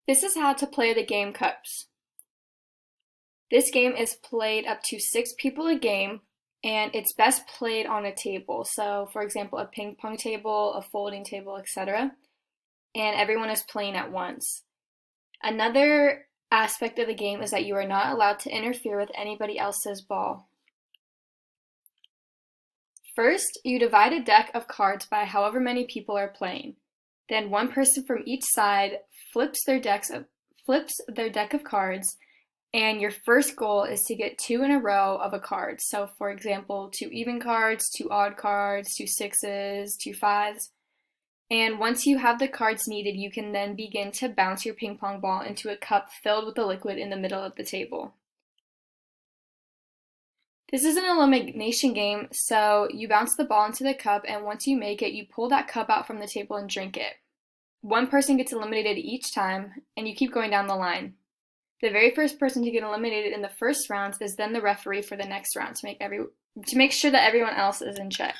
This is how to play the game Cups. This game is played up to 6 people a game, and it's best played on a table. So, for example, a ping pong table, a folding table, etc. And everyone is playing at once. Another aspect of the game is that you are not allowed to interfere with anybody else's ball. First, you divide a deck of cards by however many people are playing. Then one person from each side flips their deck of cards, and your first goal is to get 2 in a row of a card. So, for example, 2 even cards, 2 odd cards, 2 sixes, 2 fives. And once you have the cards needed, you can then begin to bounce your ping pong ball into a cup filled with the liquid in the middle of the table. This is an elimination game, so you bounce the ball into the cup, and once you make it, you pull that cup out from the table and drink it. One person gets eliminated each time, and you keep going down the line. The very first person to get eliminated in the first round is then the referee for the next round to make sure that everyone else is in check.